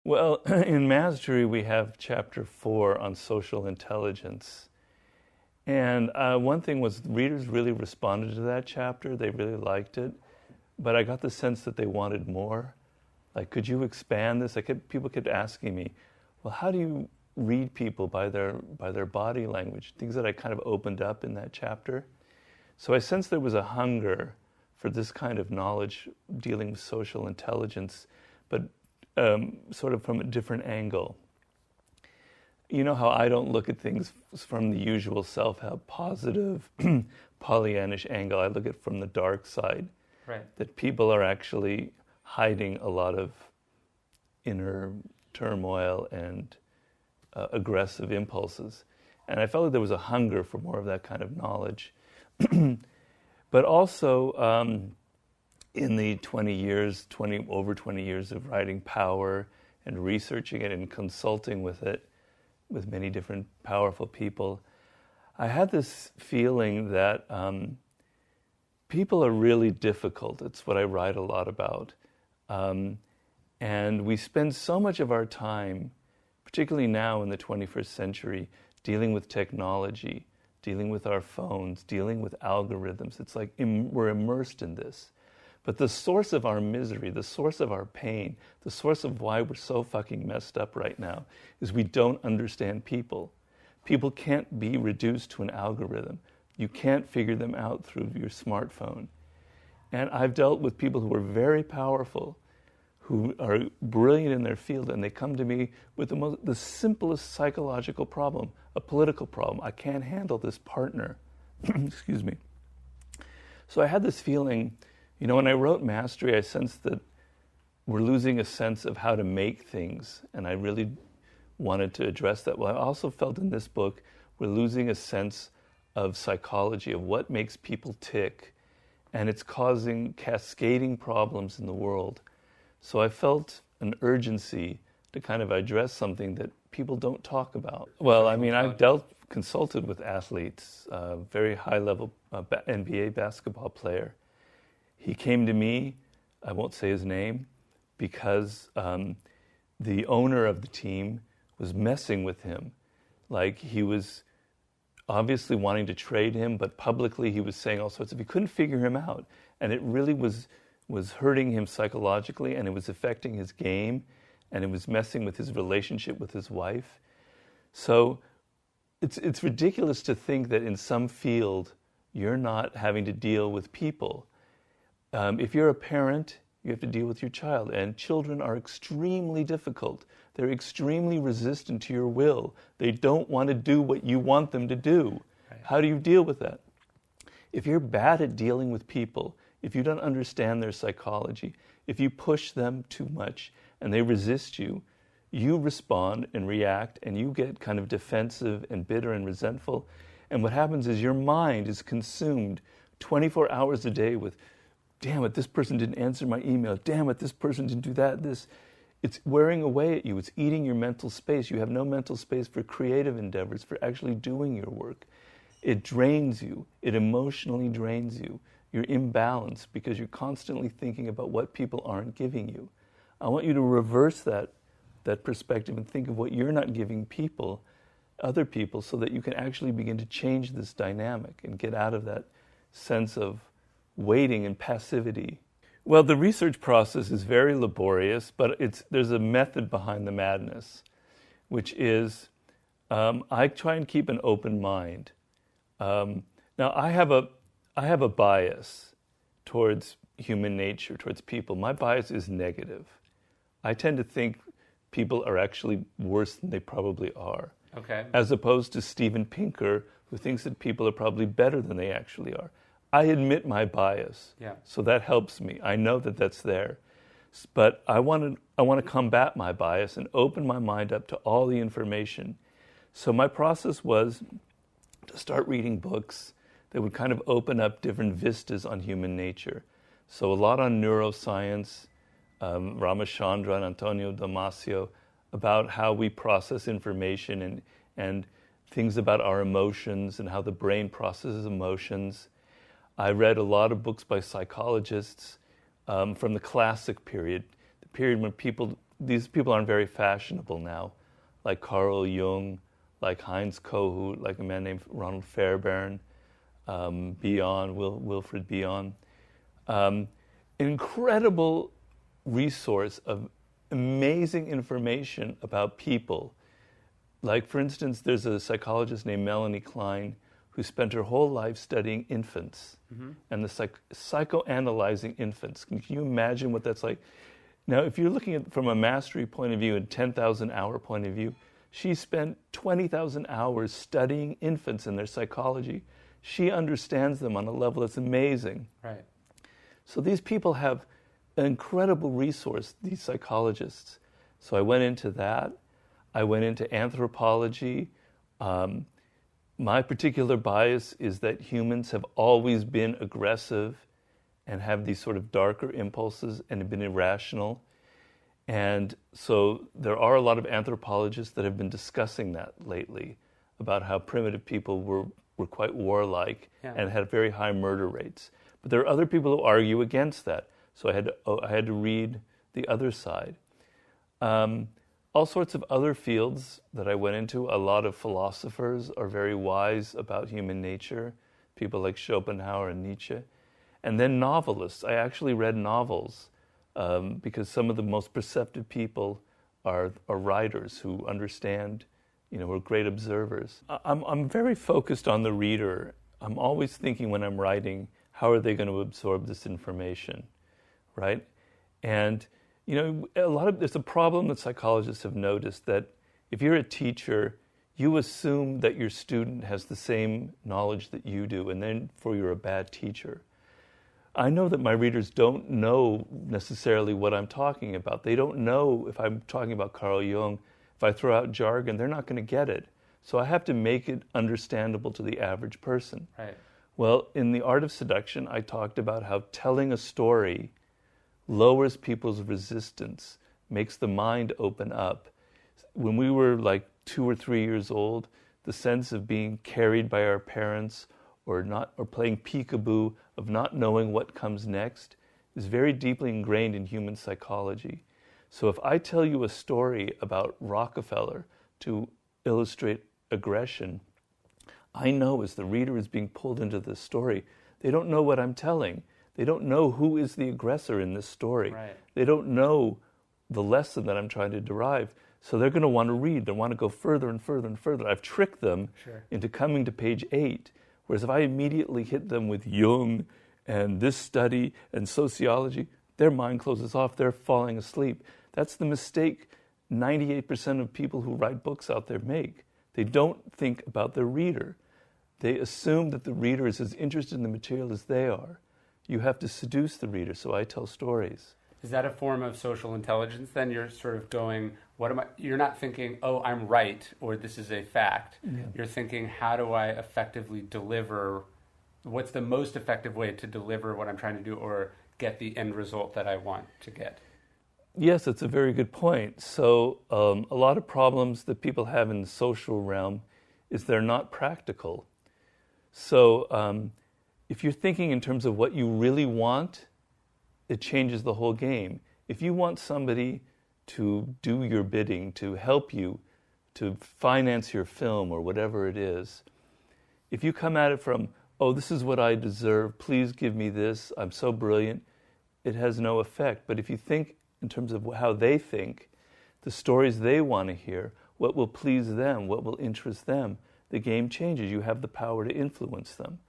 Well, in Mastery, we have chapter 4 on social intelligence. And one thing was readers really responded to that chapter. They really liked it. But I got the sense that they wanted more. Like, could you expand this? People kept asking me, well, how do you read people by their body language? Things that I kind of opened up in that chapter. So I sensed there was a hunger for this kind of knowledge dealing with social intelligence, but sort of from a different angle. You know how I don't look at things from the usual self-help, positive, Pollyannish angle. I look at it from the dark side. Right. That people are actually hiding a lot of inner turmoil and aggressive impulses. And I felt like there was a hunger for more of that kind of knowledge. But also, in the over 20 years of writing Power and researching it and consulting with it, with many different powerful people, I had this feeling that people are really difficult. It's what I write a lot about. And we spend so much of our time, particularly now in the 21st century, dealing with technology, dealing with our phones, dealing with algorithms. It's like we're immersed in this. But the source of our misery, the source of our pain, the source of why we're so fucking messed up right now is we don't understand people. People can't be reduced to an algorithm. You can't figure them out through your smartphone. And I've dealt with people who are very powerful, who are brilliant in their field, and they come to me with the simplest psychological problem, a political problem. I can't handle this partner. Excuse me. So I had this feeling, when I wrote Mastery, I sensed that we're losing a sense of how to make things, and I really wanted to address that. Well, I also felt in this book we're losing a sense of psychology, of what makes people tick, and it's causing cascading problems in the world. So I felt an urgency to kind of address something that people don't talk about. Well, I mean, I've consulted with athletes, very high-level NBA basketball player. He came to me, I won't say his name, because the owner of the team was messing with him. Like, he was obviously wanting to trade him, but publicly he was saying all sorts of, he couldn't figure him out. And it really was hurting him psychologically, and it was affecting his game, and it was messing with his relationship with his wife. So it's ridiculous to think that in some field you're not having to deal with people. If you're a parent, you have to deal with your child, and children are extremely difficult. They're extremely resistant to your will. They don't want to do what you want them to do. Right. How do you deal with that? If you're bad at dealing with people, if you don't understand their psychology, if you push them too much and they resist you, you respond and react, and you get kind of defensive and bitter and resentful. And what happens is your mind is consumed 24 hours a day with, damn it, this person didn't answer my email. Damn it, this person didn't do that, this. It's wearing away at you. It's eating your mental space. You have no mental space for creative endeavors, for actually doing your work. It drains you. It emotionally drains you. You're imbalanced because you're constantly thinking about what people aren't giving you. I want you to reverse that perspective and think of what you're not giving people, other people, so that you can actually begin to change this dynamic and get out of that sense of waiting and passivity. Well, the research process is very laborious, but there's a method behind the madness, which is I try and keep an open mind. Now, I have a bias towards human nature, towards people. My bias is negative. I tend to think people are actually worse than they probably are. Okay. As opposed to Steven Pinker, who thinks that people are probably better than they actually are. I admit my bias, so that helps me. I know that that's there. But I want to combat my bias and open my mind up to all the information. So my process was to start reading books that would kind of open up different vistas on human nature. So a lot on neuroscience, Ramachandra and Antonio Damasio, about how we process information and things about our emotions and how the brain processes emotions. I read a lot of books by psychologists from the classic period, the period when people these people aren't very fashionable now, like Carl Jung, like Heinz Kohut, like a man named Ronald Fairbairn, Wilfred Bion. An incredible resource of amazing information about people. Like, for instance, there's a psychologist named Melanie Klein who spent her whole life studying infants and psychoanalyzing infants. Can you imagine what that's like? Now, if you're looking at from a mastery point of view and 10,000-hour point of view, she spent 20,000 hours studying infants and their psychology. She understands them on a level that's amazing. Right. So these people have an incredible resource, these psychologists. So I went into that. I went into anthropology. My particular bias is that humans have always been aggressive and have these sort of darker impulses and have been irrational. And so there are a lot of anthropologists that have been discussing that lately, about how primitive people were quite warlike and had very high murder rates. But there are other people who argue against that. So I had to read the other side. All sorts of other fields that I went into. A lot of philosophers are very wise about human nature, people like Schopenhauer and Nietzsche. And then novelists. I actually read novels because some of the most perceptive people are writers who understand, who are great observers. I'm very focused on the reader. I'm always thinking when I'm writing, how are they going to absorb this information, right? And there's a problem that psychologists have noticed, that if you're a teacher, you assume that your student has the same knowledge that you do, and therefore you're a bad teacher. I know that my readers don't know necessarily what I'm talking about. They don't know if I'm talking about Carl Jung. If I throw out jargon, they're not going to get it. So I have to make it understandable to the average person. Right. Well, in The Art of Seduction, I talked about how telling a story lowers people's resistance, makes the mind open up. When we were like 2 or 3 years old, the sense of being carried by our parents or playing peekaboo, of not knowing what comes next, is very deeply ingrained in human psychology. So if I tell you a story about Rockefeller to illustrate aggression, I know as the reader is being pulled into this story, they don't know what I'm telling. They don't know who is the aggressor in this story. Right. They don't know the lesson that I'm trying to derive. So they're going to want to read. They want to go further and further and further. I've tricked them into coming to page 8. Whereas if I immediately hit them with Jung and this study and sociology, their mind closes off. They're falling asleep. That's the mistake 98% of people who write books out there make. They don't think about their reader. They assume that the reader is as interested in the material as they are. You have to seduce the reader, so I tell stories. Is that a form of social intelligence then? You're sort of going, you're not thinking, oh, I'm right, or this is a fact. Yeah. You're thinking, how do I effectively deliver, what's the most effective way to deliver what I'm trying to do or get the end result that I want to get? Yes, it's a very good point. So a lot of problems that people have in the social realm is they're not practical. So if you're thinking in terms of what you really want, it changes the whole game. If you want somebody to do your bidding, to help you, to finance your film or whatever it is, if you come at it from, oh, this is what I deserve, please give me this, I'm so brilliant, it has no effect. But if you think in terms of how they think, the stories they want to hear, what will please them, what will interest them, the game changes. You have the power to influence them.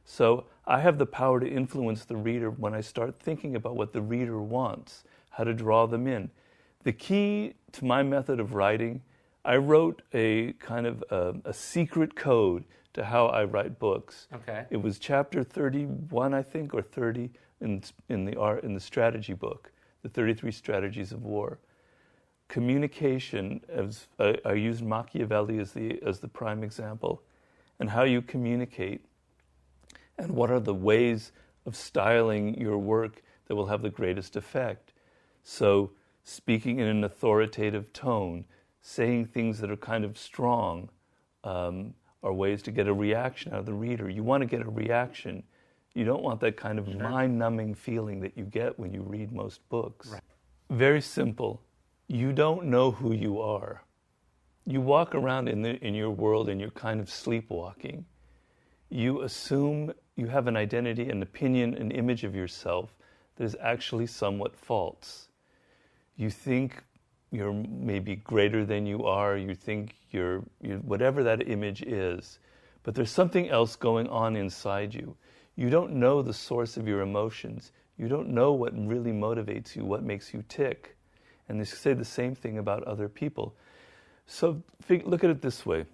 So I have the power to influence the reader when I start thinking about what the reader wants, how to draw them in. The key to my method of writing, I wrote a kind of a secret code to how I write books. Okay. It was chapter 31, I think, or 30 in the strategy book, the 33 Strategies of War. Communication, as I used Machiavelli as the prime example, and how you communicate. And what are the ways of styling your work that will have the greatest effect? So speaking in an authoritative tone, saying things that are kind of strong, are ways to get a reaction out of the reader. You want to get a reaction. You don't want that kind of mind-numbing feeling that you get when you read most books. Right. Very simple. you don't know who you are. You walk around in your world and you're kind of sleepwalking. You assume you have an identity, an opinion, an image of yourself that is actually somewhat false. You think you're maybe greater than you are. You think you're whatever that image is. But there's something else going on inside you. You don't know the source of your emotions. You don't know what really motivates you, what makes you tick. And they say the same thing about other people. So look at it this way.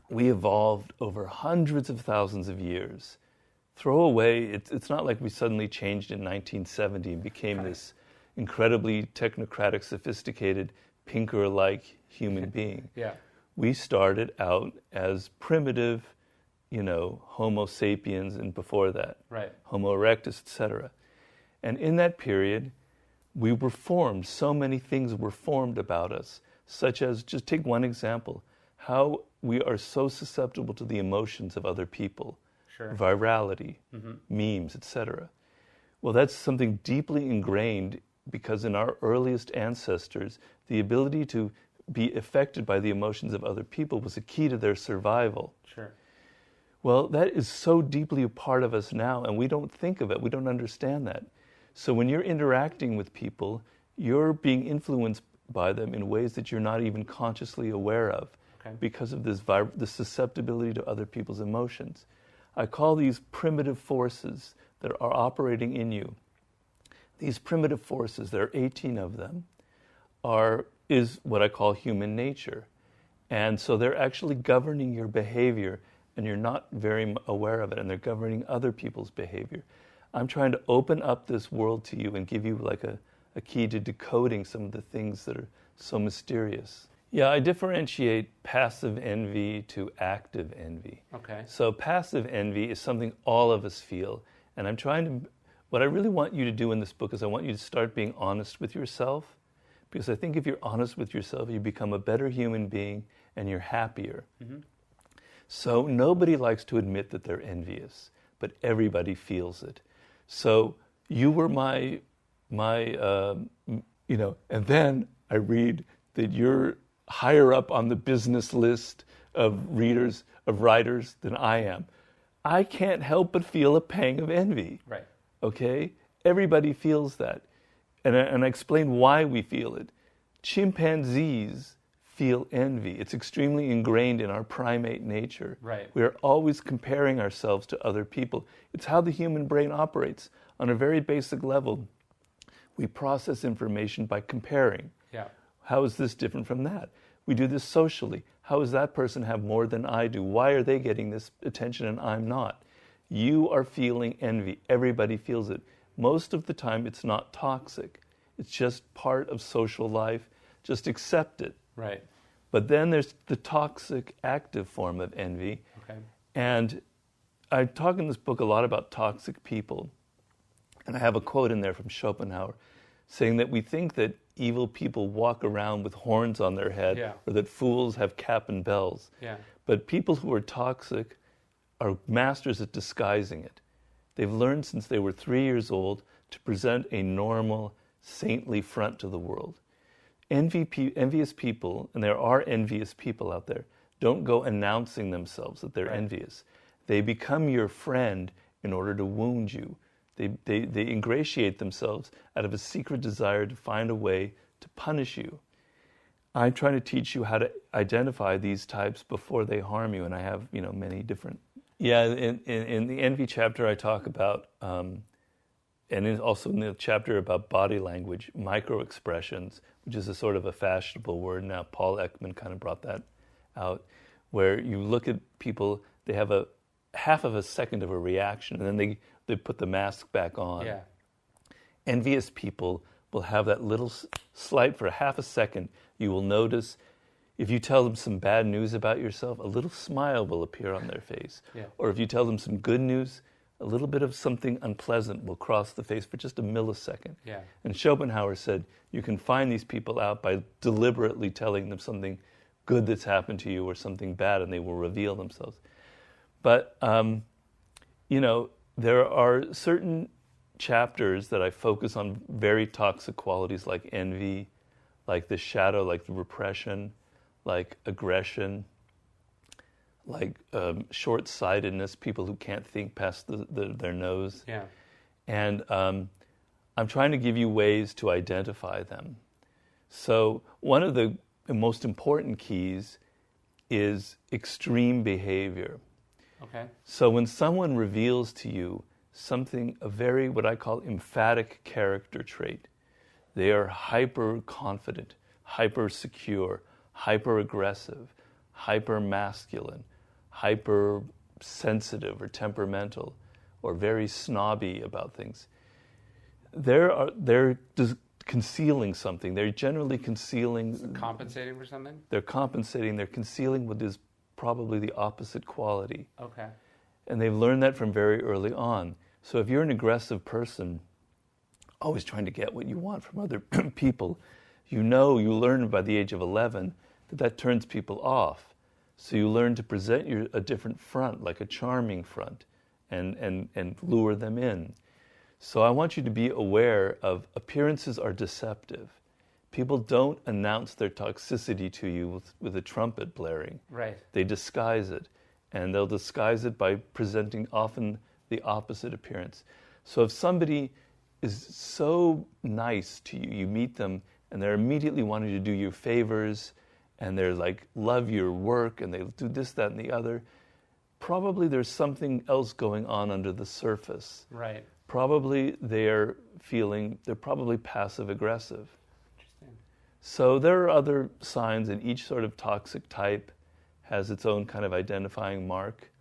We evolved over hundreds of thousands of years. Throw away, it's not like we suddenly changed in 1970 and became this incredibly technocratic, sophisticated, Pinker-like human being. Yeah. We started out as primitive, Homo sapiens, and before that, right. Homo erectus, etc. And in that period, we were formed. So many things were formed about us, such as, just take one example, how we are so susceptible to the emotions of other people. Sure. Virality, memes, etc. Well, that's something deeply ingrained because in our earliest ancestors, the ability to be affected by the emotions of other people was a key to their survival. Sure. Well, that is so deeply a part of us now, and we don't think of it. We don't understand that. So when you're interacting with people, you're being influenced by them in ways that you're not even consciously aware of because of this the susceptibility to other people's emotions. I call these primitive forces that are operating in you. These primitive forces, there are 18 of them, is what I call human nature. And so they're actually governing your behavior, and you're not very aware of it, and they're governing other people's behavior. I'm trying to open up this world to you and give you like a key to decoding some of the things that are so mysterious. Yeah, I differentiate passive envy to active envy. Okay. So passive envy is something all of us feel, and what I really want you to do in this book is I want you to start being honest with yourself, because I think if you're honest with yourself, you become a better human being and you're happier. Mm-hmm. So nobody likes to admit that they're envious, but everybody feels it. So you were my and then I read that you're higher up on the business list of writers than I am. I can't help but feel a pang of envy. Right. Okay? Everybody feels that. And I explain why we feel it. Chimpanzees feel envy. It's extremely ingrained in our primate nature. Right. We are always comparing ourselves to other people. It's how the human brain operates. On a very basic level, we process information by comparing. Yeah. How is this different from that? We do this socially. How does that person have more than I do? Why are they getting this attention and I'm not? You are feeling envy. Everybody feels it. Most of the time, it's not toxic. It's just part of social life. Just accept it. Right. But then there's the toxic, active form of envy. Okay. And I talk in this book a lot about toxic people. And I have a quote in there from Schopenhauer saying that we think that evil people walk around with horns on their head, or that fools have cap and bells. Yeah. But people who are toxic are masters at disguising it. They've learned since they were 3 years old to present a normal, saintly front to the world. Envious people, and there are envious people out there, don't go announcing themselves that they're envious. They become your friend in order to wound you. They ingratiate themselves out of a secret desire to find a way to punish you. I'm trying to teach you how to identify these types before they harm you, and I have many different. Yeah, in the envy chapter I talk about, and also in the chapter about body language, micro-expressions, which is a sort of a fashionable word now. Paul Ekman kind of brought that out, where you look at people, they have a half of a second of a reaction, and then they put the mask back on. Yeah. Envious people will have that little slight for a half a second. You will notice if you tell them some bad news about yourself, a little smile will appear on their face. Yeah. Or if you tell them some good news, a little bit of something unpleasant will cross the face for just a millisecond. Yeah. And Schopenhauer said you can find these people out by deliberately telling them something good that's happened to you or something bad, and they will reveal themselves. But, there are certain chapters that I focus on very toxic qualities like envy, like the shadow, like the repression, like aggression, like short-sightedness, people who can't think past their nose. Yeah. And I'm trying to give you ways to identify them. So one of the most important keys is extreme behavior. Okay. So when someone reveals to you something, a very, what I call emphatic character trait, they are hyper confident, hyper secure, hyper aggressive, hyper masculine, hyper sensitive or temperamental, or very snobby about things. They're just concealing something. They're generally concealing. So compensating for something? They're compensating. They're concealing what is probably the opposite quality. Okay. And they've learned that from very early on. So if you're an aggressive person, always trying to get what you want from other people, you learn by the age of 11 that turns people off. So you learn to present a different front, like a charming front, and lure them in. So I want you to be aware of appearances are deceptive. People don't announce their toxicity to you with a trumpet blaring. Right. They disguise it, and they'll disguise it by presenting often the opposite appearance. So if somebody is so nice to you, you meet them, and they're immediately wanting to do you favors, and they're like, love your work, and they do this, that, and the other, probably there's something else going on under the surface. Right. Probably they're probably passive aggressive. Interesting. So there are other signs, and each sort of toxic type has its own kind of identifying mark.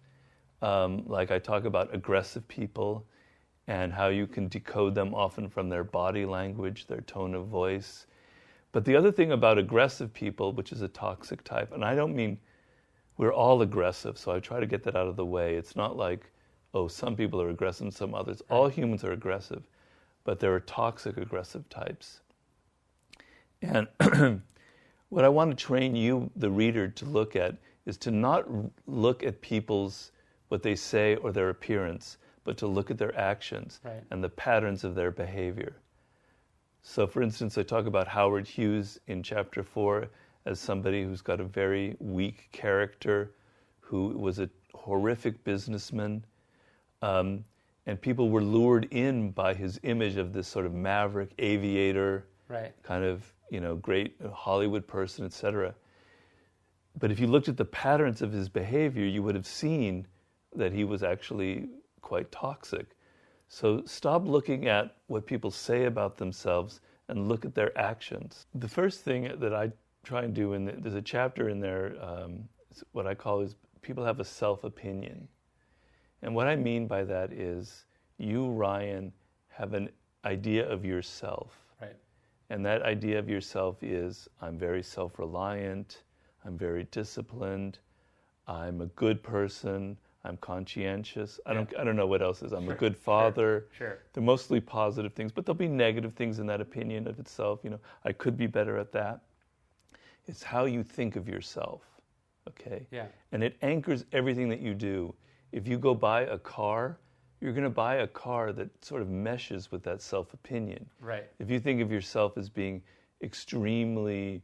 Like I talk about aggressive people and how you can decode them often from their body language, their tone of voice. But the other thing about aggressive people, which is a toxic type, and I don't mean we're all aggressive, so I try to get that out of the way. It's not like, oh, some people are aggressive and some others. All humans are aggressive, but there are toxic aggressive types. And what I want to train you, the reader, to look at is to not look at what they say or their appearance, but to look at their actions and the patterns of their behavior. So, for instance, I talk about Howard Hughes in chapter 4 as somebody who's got a very weak character, who was a horrific businessman, and people were lured in by his image of this sort of maverick aviator, kind of, great Hollywood person, etc. But if you looked at the patterns of his behavior, you would have seen that he was actually quite toxic. So stop looking at what people say about themselves and look at their actions. The first thing that I try and do, there's a chapter in there, what I call is people have a self-opinion. And what I mean by that is you, Ryan, have an idea of yourself. Right. And that idea of yourself is, I'm very self-reliant, I'm very disciplined, I'm a good person, I'm conscientious. I don't know what else is. I'm a good father. Sure. They're mostly positive things, but there'll be negative things in that opinion of itself. I could be better at that. It's how you think of yourself, okay? Yeah. And it anchors everything that you do. If you go buy a car, you're going to buy a car that sort of meshes with that self-opinion. Right. If you think of yourself as being extremely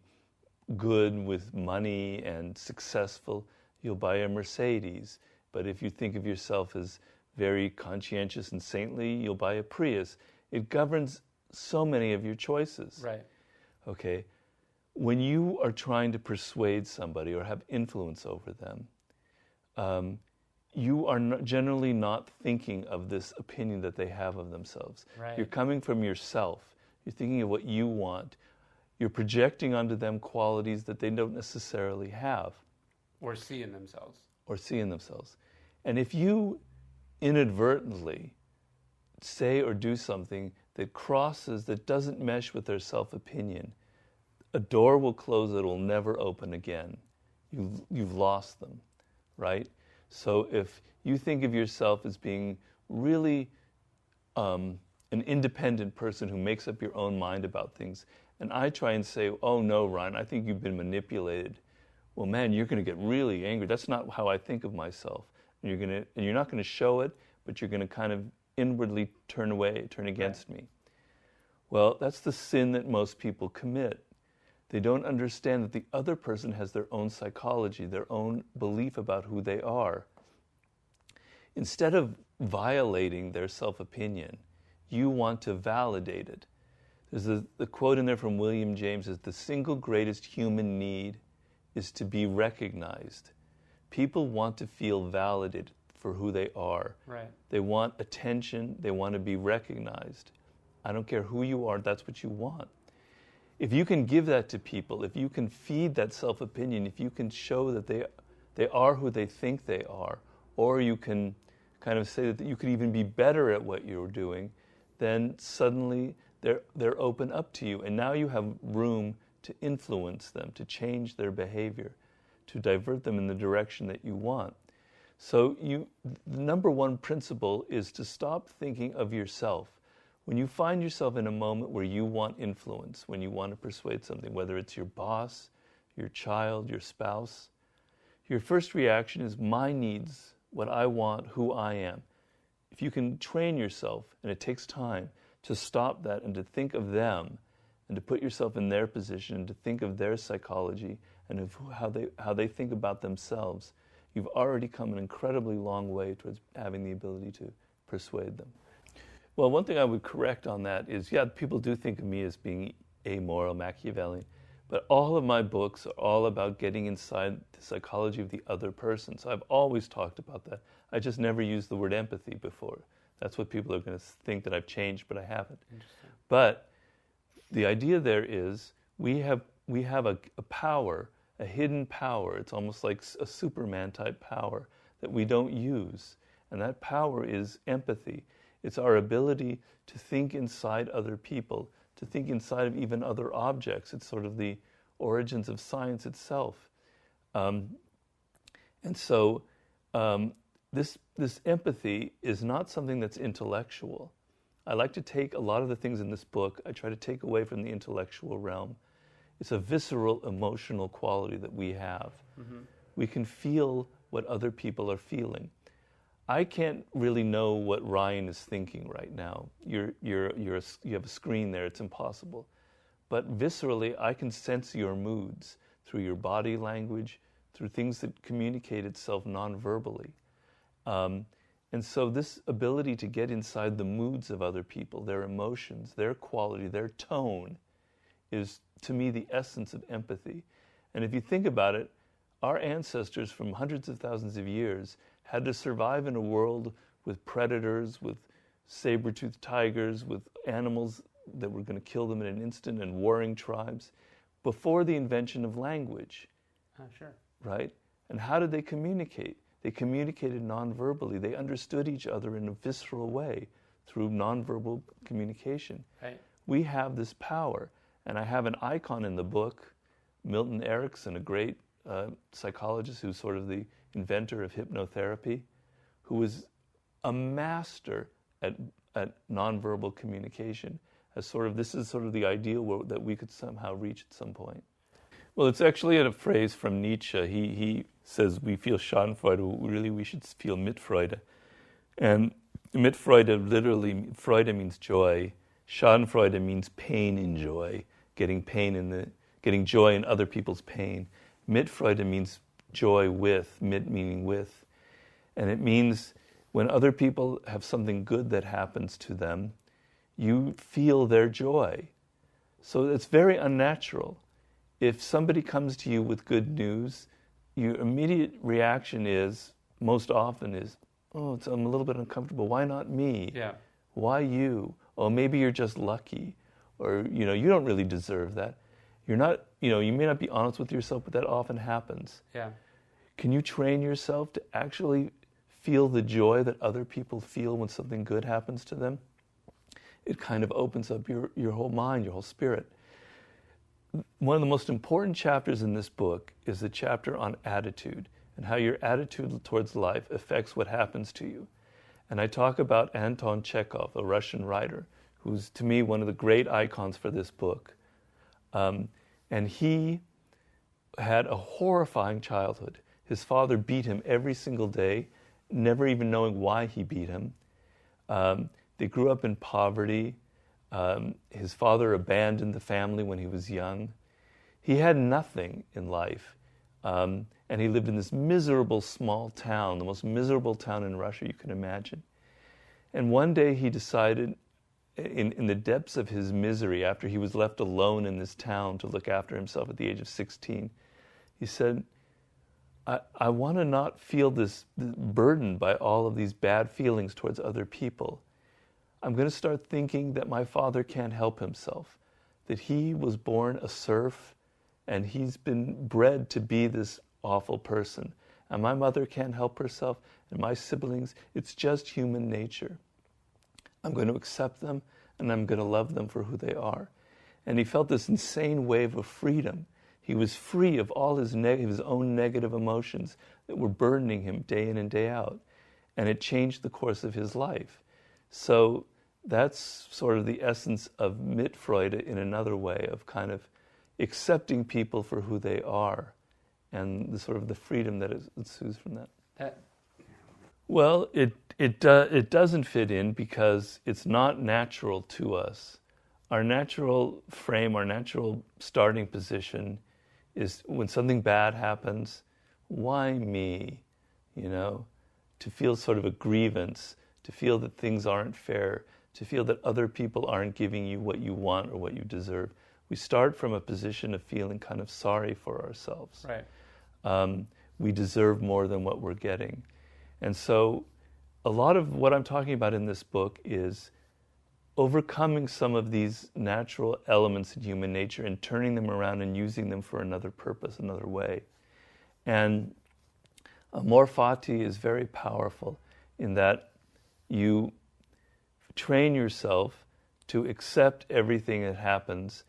good with money and successful, you'll buy a Mercedes. But if you think of yourself as very conscientious and saintly, you'll buy a Prius. It governs so many of your choices. Right. Okay? When you are trying to persuade somebody or have influence over them, you are generally not thinking of this opinion that they have of themselves. Right. You're coming from yourself. You're thinking of what you want. You're projecting onto them qualities that they don't necessarily have. Or see in themselves. And if you inadvertently say or do something that doesn't mesh with their self-opinion, a door will close that will never open again. You've lost them, right? So if you think of yourself as being really an independent person who makes up your own mind about things, and I try and say, oh no, Ryan, I think you've been manipulated. Well, man, you're going to get really angry. That's not how I think of myself. And you're not going to show it, but you're going to kind of inwardly turn against me. Well, that's the sin that most people commit. They don't understand that the other person has their own psychology, their own belief about who they are. Instead of violating their self-opinion, you want to validate it. There's the quote in there from William James is, the single greatest human need is to be recognized. People want to feel validated for who they are. Right. They want attention. They want to be recognized. I don't care who you are, that's what you want. If you can give that to people, if you can feed that self-opinion, if you can show that they are who they think they are, or you can kind of say that you could even be better at what you're doing, then suddenly they're open up to you. And now you have room to influence them, to change their behavior, to divert them in the direction that you want. So the number one principle is to stop thinking of yourself. When you find yourself in a moment where you want influence, when you want to persuade something, whether it's your boss, your child, your spouse, your first reaction is my needs, what I want, who I am. If you can train yourself, and it takes time, to stop that and to think of them and to put yourself in their position and to think of their psychology and of how they think about themselves, you've already come an incredibly long way towards having the ability to persuade them. Well, one thing I would correct on that is, yeah, people do think of me as being amoral, Machiavellian, but all of my books are all about getting inside the psychology of the other person. So I've always talked about that. I just never used the word empathy before. That's what people are going to think that I've changed, but I haven't. But the idea there is we have a power, a hidden power. It's almost like a Superman type power that we don't use. And that power is empathy. It's our ability to think inside other people, to think inside of even other objects. It's sort of the origins of science itself. This empathy is not something that's intellectual. I like to take a lot of the things in this book, I try to take away from the intellectual realm. It's a visceral, emotional quality that we have. Mm-hmm. We can feel what other people are feeling. I can't really know what Ryan is thinking right now. You have a screen there, it's impossible. But viscerally, I can sense your moods through your body language, through things that communicate itself non-verbally. And so this ability to get inside the moods of other people, their emotions, their quality, their tone, is, to me, the essence of empathy. And if you think about it, our ancestors from hundreds of thousands of years had to survive in a world with predators, with saber-toothed tigers, with animals that were going to kill them in an instant, and warring tribes, before the invention of language. Sure. Right? And how did they communicate? They communicated non-verbally. They understood each other in a visceral way through non-verbal communication. Right. We have this power. And I have an icon in the book, Milton Erickson, a great psychologist who's sort of the inventor of hypnotherapy, who was a master at nonverbal communication. This is sort of the ideal that we could somehow reach at some point. Well, it's actually a phrase from Nietzsche. He says we feel Schadenfreude, really we should feel Mitfreude. And Mitfreude, literally, Freude means joy. Schadenfreude means pain in joy, getting joy in other people's pain. Mitfreude means joy with, mit meaning with. And it means when other people have something good that happens to them, you feel their joy. So it's very unnatural. If somebody comes to you with good news, your immediate reaction is, most often is, oh, I'm a little bit uncomfortable. Why not me? Yeah. Why you? Oh, maybe you're just lucky. Or, you don't really deserve that. You're not, you may not be honest with yourself, but that often happens. Yeah. Can you train yourself to actually feel the joy that other people feel when something good happens to them? It kind of opens up your whole mind, your whole spirit. One of the most important chapters in this book is the chapter on attitude and how your attitude towards life affects what happens to you. And I talk about Anton Chekhov, a Russian writer, who's to me one of the great icons for this book. And he had a horrifying childhood. His father beat him every single day, never even knowing why he beat him. They grew up in poverty. His father abandoned the family when he was young. he had nothing in life. And he lived in this miserable small town, the most miserable town in Russia you can imagine. And one day he decided, in the depths of his misery, after he was left alone in this town to look after himself at the age of 16, he said, I want to not feel this burden by all of these bad feelings towards other people. I'm going to start thinking that my father can't help himself, that he was born a serf and he's been bred to be this awful person. And my mother can't help herself, and my siblings, it's just human nature. I'm going to accept them, and I'm going to love them for who they are. And he felt this insane wave of freedom. He was free of all his own negative emotions that were burdening him day in and day out. And it changed the course of his life. So that's sort of the essence of Mitfreude in another way, of kind of accepting people for who they are, and the sort of the freedom that ensues from that. Well, it doesn't fit in because it's not natural to us. Our natural frame, our natural starting position is when something bad happens, why me? You know, to feel sort of a grievance, to feel that things aren't fair, to feel that other people aren't giving you what you want or what you deserve. We start from a position of feeling kind of sorry for ourselves. Right. We deserve more than what we're getting. And so a lot of what I'm talking about in this book is overcoming some of these natural elements in human nature and turning them around and using them for another purpose, another way. And Amor Fati is very powerful in that you train yourself to accept everything that happens.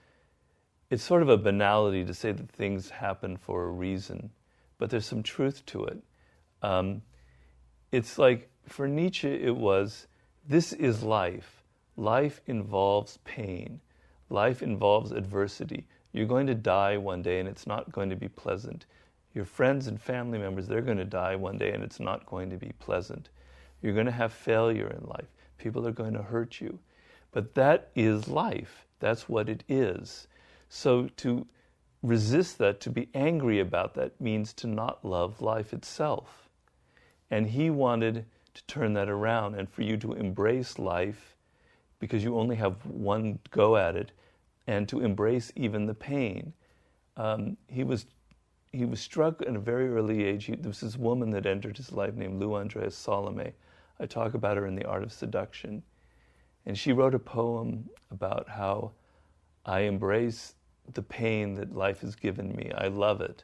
It's sort of a banality to say that things happen for a reason, but there's some truth to it. It's like, for Nietzsche, it was, this is life. Life involves pain. Life involves adversity. You're going to die one day, and it's not going to be pleasant. Your friends and family members, they're going to die one day, and it's not going to be pleasant. You're going to have failure in life. People are going to hurt you. But that is life. That's what it is. So to resist that, to be angry about that, means to not love life itself. And he wanted to turn that around and for you to embrace life, because you only have one go at it, and to embrace even the pain. He was struck at a very early age. There was this woman that entered his life named Lou Andreas Salome. I talk about her in The Art of Seduction. And she wrote a poem about how I embrace the pain that life has given me. I love it.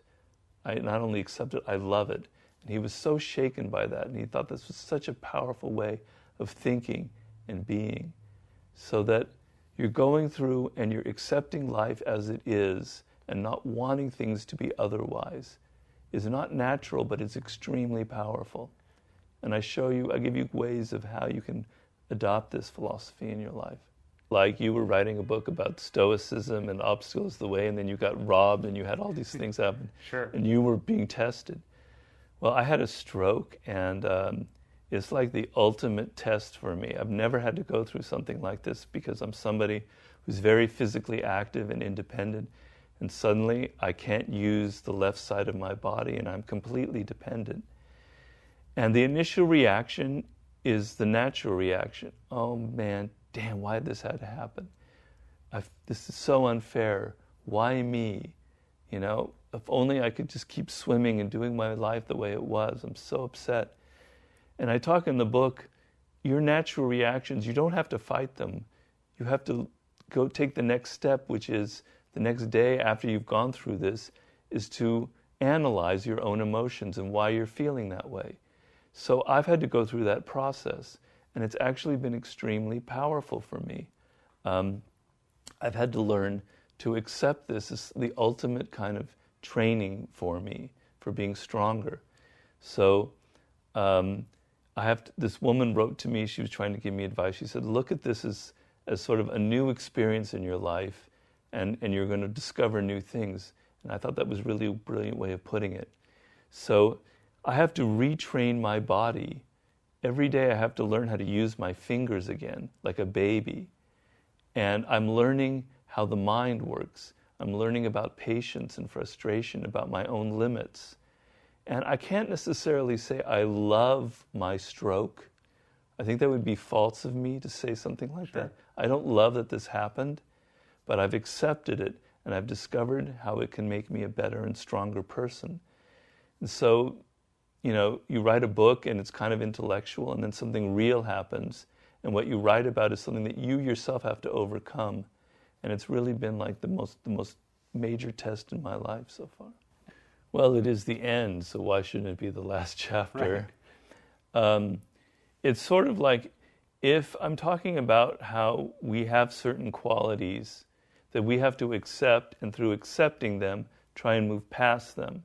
I not only accept it, I love it. And he was so shaken by that, and he thought this was such a powerful way of thinking and being, so that you're going through and you're accepting life as it is and not wanting things to be otherwise is not natural, but it's extremely powerful. And I give you ways of how you can adopt this philosophy in your life. Like you were writing a book about stoicism and obstacles the way, and then you got robbed and you had all these things happen. Sure. And you were being tested. Well, I had a stroke, and it's like the ultimate test for me. I've never had to go through something like this because I'm somebody who's very physically active and independent, and suddenly I can't use the left side of my body, and I'm completely dependent. And the initial reaction is the natural reaction. Oh man, damn, why did this have to happen? This is so unfair. Why me? You know, if only I could just keep swimming and doing my life the way it was. I'm so upset. And I talk in the book, your natural reactions, you don't have to fight them. You have to go take the next step, which is the next day after you've gone through this, is to analyze your own emotions and why you're feeling that way. So I've had to go through that process, and it's actually been extremely powerful for me. I've had to learn to accept this as the ultimate kind of training for me, for being stronger. So this woman wrote to me, she was trying to give me advice. She said, look at this as sort of a new experience in your life, and you're going to discover new things. And I thought that was really a brilliant way of putting it. So I have to retrain my body. Every day I have to learn how to use my fingers again, like a baby. And I'm learning how the mind works. I'm learning about patience and frustration, about my own limits. And I can't necessarily say I love my stroke. I think that would be false of me to say something like that. I don't love that this happened, but I've accepted it, and I've discovered how it can make me a better and stronger person. And so, you know, you write a book and it's kind of intellectual, and then something real happens, and what you write about is something that you yourself have to overcome. And it's really been like the most major test in my life so far. Well, it is the end, so why shouldn't it be the last chapter? Right. It's sort of like, if I'm talking about how we have certain qualities that we have to accept, and through accepting them, try and move past them.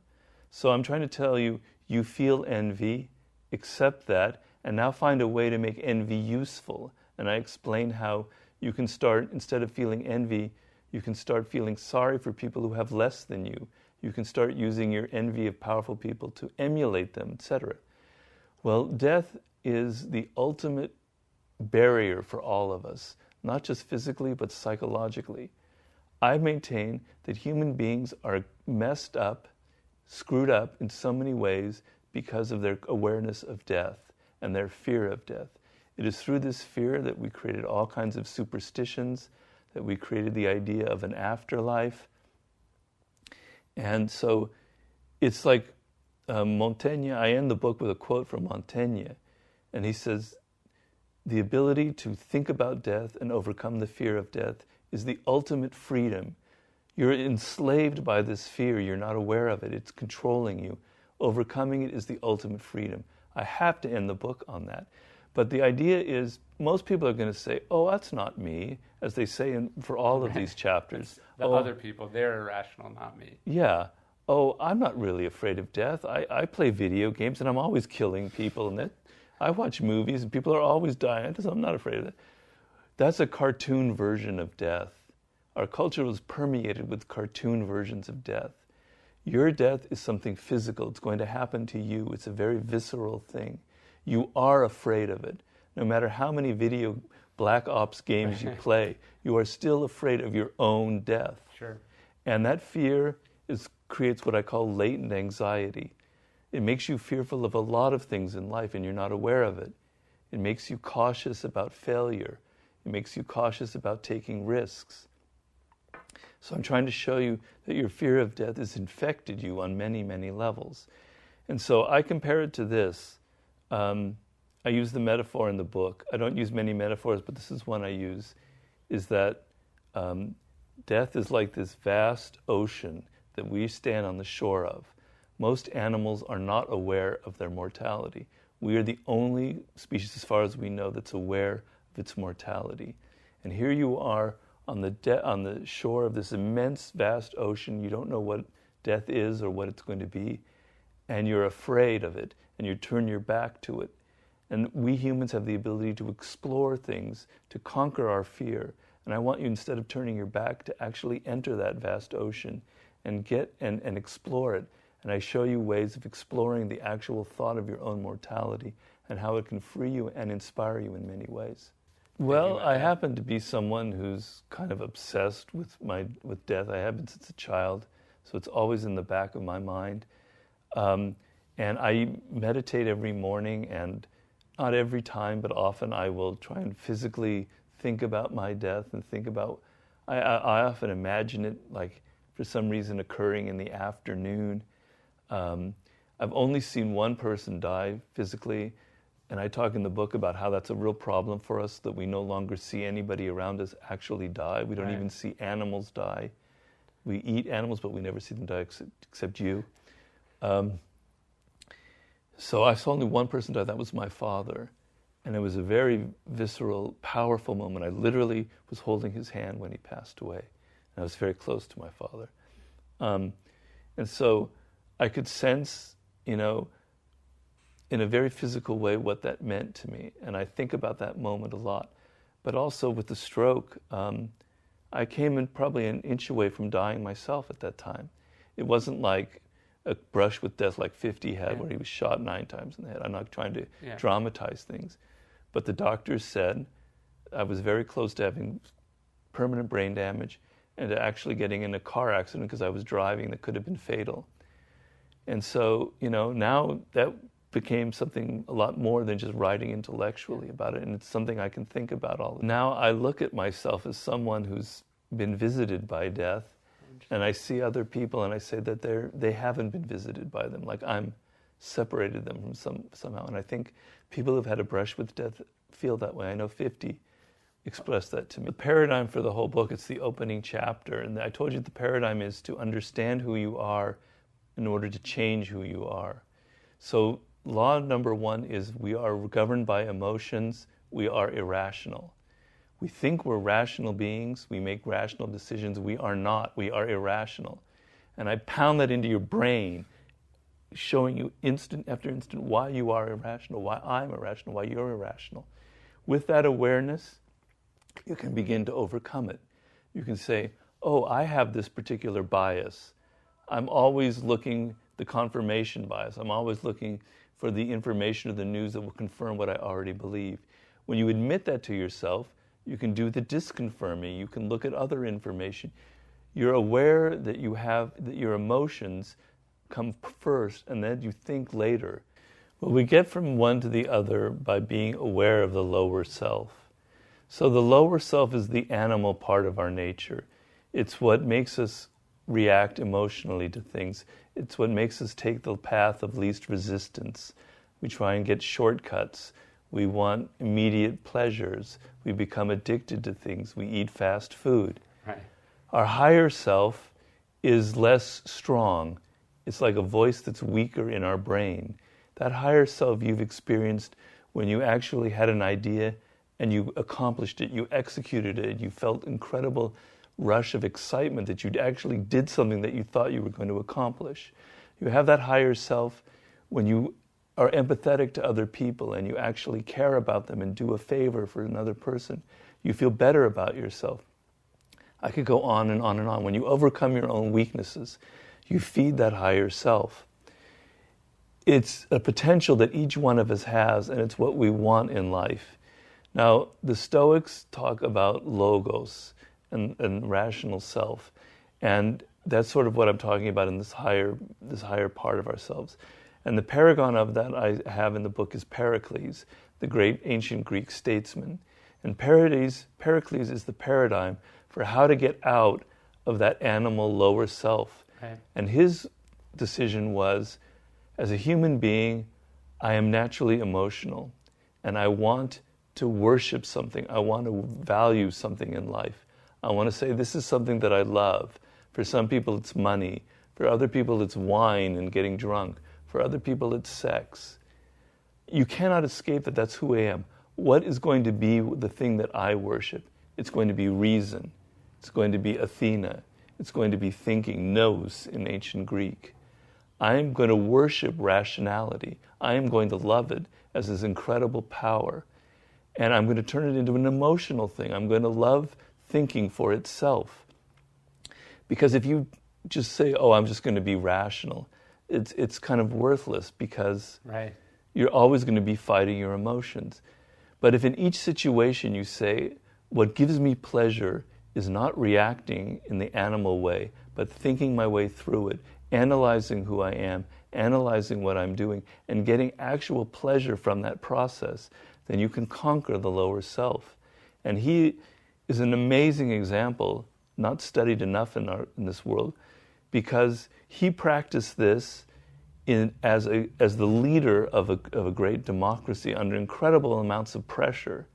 So I'm trying to tell you, you feel envy, accept that, and now find a way to make envy useful. And I explain how you can start, instead of feeling envy, you can start feeling sorry for people who have less than you. You can start using your envy of powerful people to emulate them, etc. Well, death is the ultimate barrier for all of us, not just physically, but psychologically. I maintain that human beings are messed up, screwed up in so many ways because of their awareness of death and their fear of death. It is through this fear that we created all kinds of superstitions, that we created the idea of an afterlife. And so it's like Montaigne. I end the book with a quote from Montaigne, and he says, the ability to think about death and overcome the fear of death is the ultimate freedom. You're enslaved by this fear. You're not aware of it. It's controlling you. Overcoming it is the ultimate freedom. I have to end the book on that. But the idea is, most people are going to say, oh, that's not me, as they say for all of these chapters. The other people, they're irrational, not me. Yeah. Oh, I'm not really afraid of death. I play video games, and I'm always killing people. And I watch movies, and people are always dying, so I'm not afraid of it. That's a cartoon version of death. Our culture was permeated with cartoon versions of death. Your death is something physical. It's going to happen to you. It's a very visceral thing. You are afraid of it. No matter how many video Black Ops games you play, you are still afraid of your own death. Sure. And that fear creates what I call latent anxiety. It makes you fearful of a lot of things in life, and you're not aware of it. It makes you cautious about failure. It makes you cautious about taking risks. So I'm trying to show you that your fear of death has infected you on many, many levels. And so I compare it to this. I use the metaphor in the book. I don't use many metaphors, but this is one I use, is that death is like this vast ocean that we stand on the shore of. Most animals are not aware of their mortality. We are the only species, as far as we know, that's aware of its mortality. And here you are on the shore of this immense, vast ocean. You don't know what death is or what it's going to be, and you're afraid of it, and you turn your back to it. And we humans have the ability to explore things, to conquer our fear. And I want you, instead of turning your back, to actually enter that vast ocean and and explore it. And I show you ways of exploring the actual thought of your own mortality and how it can free you and inspire you in many ways. Well, I happen to be someone who's kind of obsessed with death. I have been since a child, so it's always in the back of my mind. And I meditate every morning, and not every time, but often I will try and physically think about my death and think about, I often imagine it like for some reason occurring in the afternoon. I've only seen one person die physically, and I talk in the book about how that's a real problem for us, that we no longer see anybody around us actually die. We don't even see animals die. We eat animals, but we never see them die except you. So I saw only one person die. That was my father. And it was a very visceral, powerful moment. I literally was holding his hand when he passed away. And I was very close to my father. And so I could sense, in a very physical way what that meant to me. And I think about that moment a lot. But also with the stroke, I came in probably an inch away from dying myself at that time. It wasn't like a brush with death like 50 had, where he was shot 9 times in the head. I'm not trying to dramatize things. But the doctors said I was very close to having permanent brain damage, and to actually getting in a car accident because I was driving that could have been fatal. And so, now that became something a lot more than just writing intellectually about it, and it's something I can think about all the time. Now I look at myself as someone who's been visited by death, and I see other people and I say that they haven't been visited by them, like I'm separated them from somehow. And I think people who've had a brush with death feel that way. I know 50 expressed that to me. The paradigm for the whole book, it's the opening chapter, and I told you the paradigm is to understand who you are in order to change who you are. So law number 1 is we are governed by emotions, we are irrational. We think we're rational beings, we make rational decisions. We are not, we are irrational. And I pound that into your brain, showing you instant after instant why you are irrational, why I'm irrational, why you're irrational. With that awareness, you can begin to overcome it. You can say, oh, I have this particular bias. I'm always looking, the confirmation bias, I'm always looking for the information or the news that will confirm what I already believe. When you admit that to yourself, you can do the disconfirming. You can look at other information. You're aware that that your emotions come first and then you think later. Well, we get from one to the other by being aware of the lower self. So the lower self is the animal part of our nature. It's what makes us react emotionally to things. It's what makes us take the path of least resistance. We try and get shortcuts. We want immediate pleasures. We become addicted to things. We eat fast food. Right. Our higher self is less strong. It's like a voice that's weaker in our brain. That higher self you've experienced when you actually had an idea and you accomplished it, you executed it, you felt incredible rush of excitement that you actually did something that you thought you were going to accomplish. You have that higher self when you are empathetic to other people and you actually care about them and do a favor for another person. You feel better about yourself. I could go on and on and on. When you overcome your own weaknesses, you feed that higher self. It's a potential that each one of us has, and it's what we want in life. Now, the Stoics talk about logos and rational self, and that's sort of what I'm talking about in this higher part of ourselves. And the paragon of that I have in the book is Pericles, the great ancient Greek statesman. And Pericles is the paradigm for how to get out of that animal lower self. Right. And his decision was, as a human being, I am naturally emotional, and I want to worship something. I want to value something in life. I want to say this is something that I love. For some people it's money. For other people it's wine and getting drunk. For other people it's sex. You cannot escape that that's who I am. What is going to be the thing that I worship? It's going to be reason. It's going to be Athena. It's going to be thinking, nous in ancient Greek. I am going to worship rationality. I am going to love it as this incredible power. And I'm going to turn it into an emotional thing. I'm going to love thinking for itself. Because if you just say, oh, I'm just going to be rational, it's kind of worthless because right. You're always going to be fighting your emotions. But if in each situation you say, what gives me pleasure is not reacting in the animal way, but thinking my way through it, analyzing who I am, analyzing what I'm doing, and getting actual pleasure from that process, then you can conquer the lower self. And he is an amazing example, not studied enough in this world, because he practiced this as the leader of a great democracy under incredible amounts of pressure,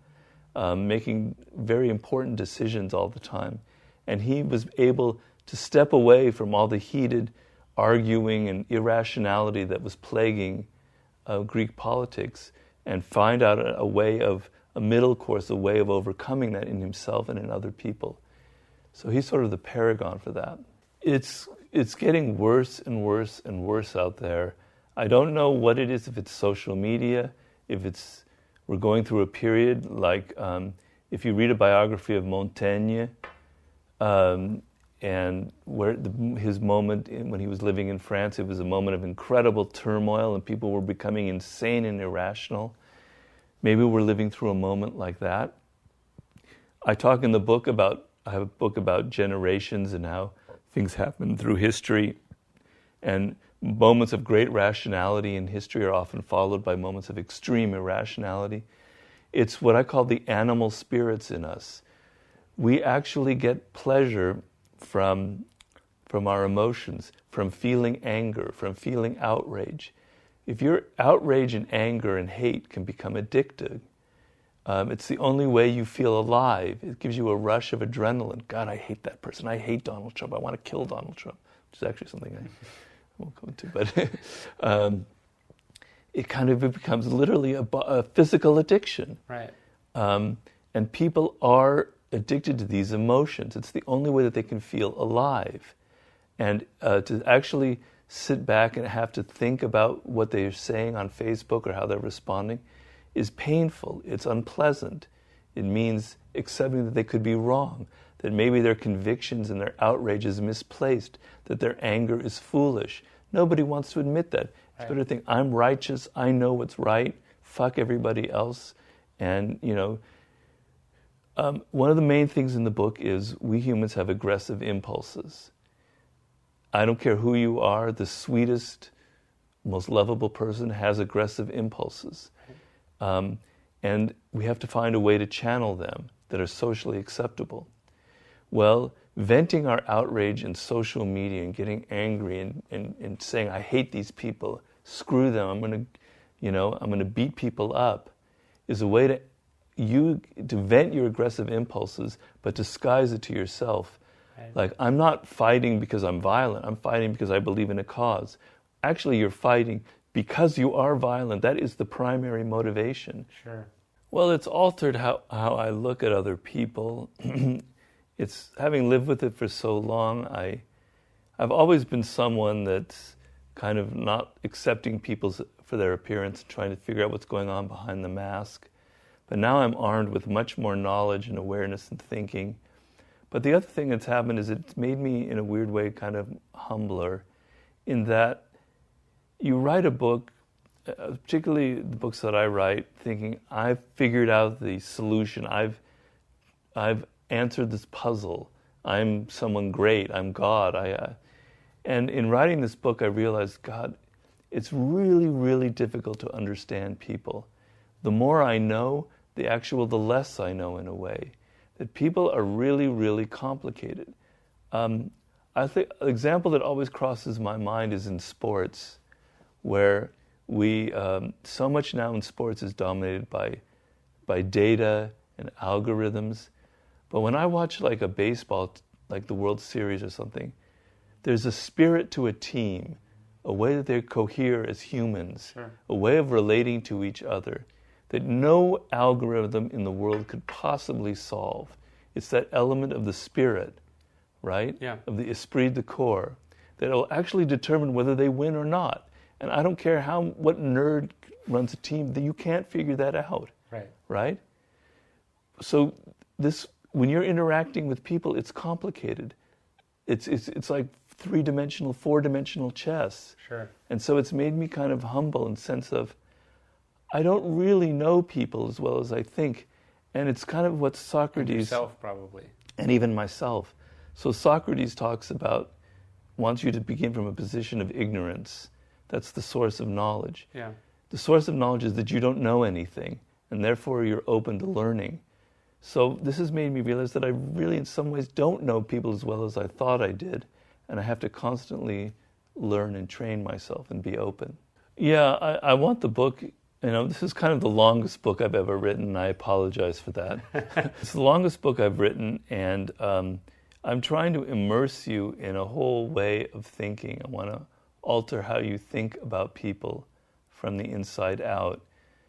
making very important decisions all the time. And he was able to step away from all the heated arguing and irrationality that was plaguing Greek politics and find out a middle course, a way of overcoming that in himself and in other people. So he's sort of the paragon for that. It's getting worse and worse and worse out there. I don't know what it is, if it's social media, if we're going through a period like, if you read a biography of Montaigne, and his moment when he was living in France, it was a moment of incredible turmoil and people were becoming insane and irrational. Maybe we're living through a moment like that. I talk in the book about I have a book about generations and how things happen through history. And moments of great rationality in history are often followed by moments of extreme irrationality. It's what I call the animal spirits in us. We actually get pleasure from our emotions, from feeling anger, from feeling outrage. If your outrage and anger and hate can become addictive, it's the only way you feel alive. It gives you a rush of adrenaline. God, I hate that person. I hate Donald Trump. I want to kill Donald Trump, which is actually something I won't go into. But it becomes literally a physical addiction. Right. And people are addicted to these emotions. It's the only way that they can feel alive. And to actually sit back and have to think about what they're saying on Facebook or how they're responding is painful. It's unpleasant. It means accepting that they could be wrong, that maybe their convictions and their outrage is misplaced, that their anger is foolish. Nobody wants to admit that. It's better to think, I'm righteous, I know what's right, fuck everybody else. And, one of the main things in the book is we humans have aggressive impulses. I don't care who you are, the sweetest, most lovable person has aggressive impulses. And we have to find a way to channel them that are socially acceptable. Well, venting our outrage in social media and getting angry and saying, I hate these people, screw them, I'm going to beat people up, is a way to vent your aggressive impulses, but disguise it to yourself. Right. Like, I'm not fighting because I'm violent, I'm fighting because I believe in a cause. Actually, you're fighting because you are violent. That is the primary motivation. Sure. Well, it's altered how I look at other people. It's having lived with it for so long, I've always been someone that's kind of not accepting people for their appearance, trying to figure out what's going on behind the mask. But now I'm armed with much more knowledge and awareness and thinking. But the other thing that's happened is it's made me, in a weird way, kind of humbler, in that you write a book, particularly the books that I write, thinking I've figured out the solution. I've answered this puzzle. I'm someone great. I'm God. And in writing this book, I realized, God, it's really, really difficult to understand people. The more I know, the less I know in a way. That people are really, really complicated. I think an example that always crosses my mind is in sports, where we so much now in sports is dominated by data and algorithms. But when I watch like a baseball, like the World Series or something, there's a spirit to a team, a way that they cohere as humans, sure. A way of relating to each other that no algorithm in the world could possibly solve. It's that element of the spirit, right? Yeah. Of the esprit de corps, that will actually determine whether they win or not. And I don't care what nerd runs a team, that you can't figure that out. Right? So when you're interacting with people, it's complicated. It's like 3-dimensional, 4-dimensional chess. Sure. And so it's made me kind of humble in the sense of, I don't really know people as well as I think. And it's kind of what Socrates... And yourself, probably. And even myself. So Socrates wants you to begin from a position of ignorance. That's the source of knowledge. Yeah. The source of knowledge is that you don't know anything, and therefore you're open to learning. So this has made me realize that I really, in some ways, don't know people as well as I thought I did, and I have to constantly learn and train myself and be open. Yeah, I want the book... this is kind of the longest book I've ever written, and I apologize for that. It's the longest book I've written, and I'm trying to immerse you in a whole way of thinking. I want to alter how you think about people from the inside out.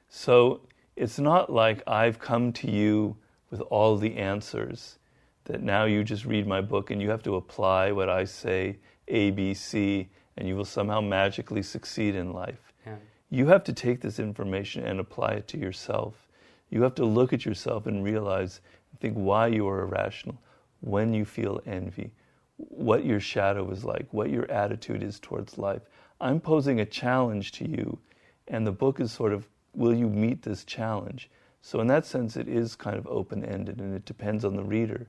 So it's not like I've come to you with all the answers, that now you just read my book and you have to apply what I say, A, B, C, and you will somehow magically succeed in life. Yeah. You have to take this information and apply it to yourself. You have to look at yourself and realize, think why you are irrational, when you feel envy, what your shadow is like, what your attitude is towards life. I'm posing a challenge to you, and the book is sort of, will you meet this challenge? So in that sense, it is kind of open-ended, and it depends on the reader.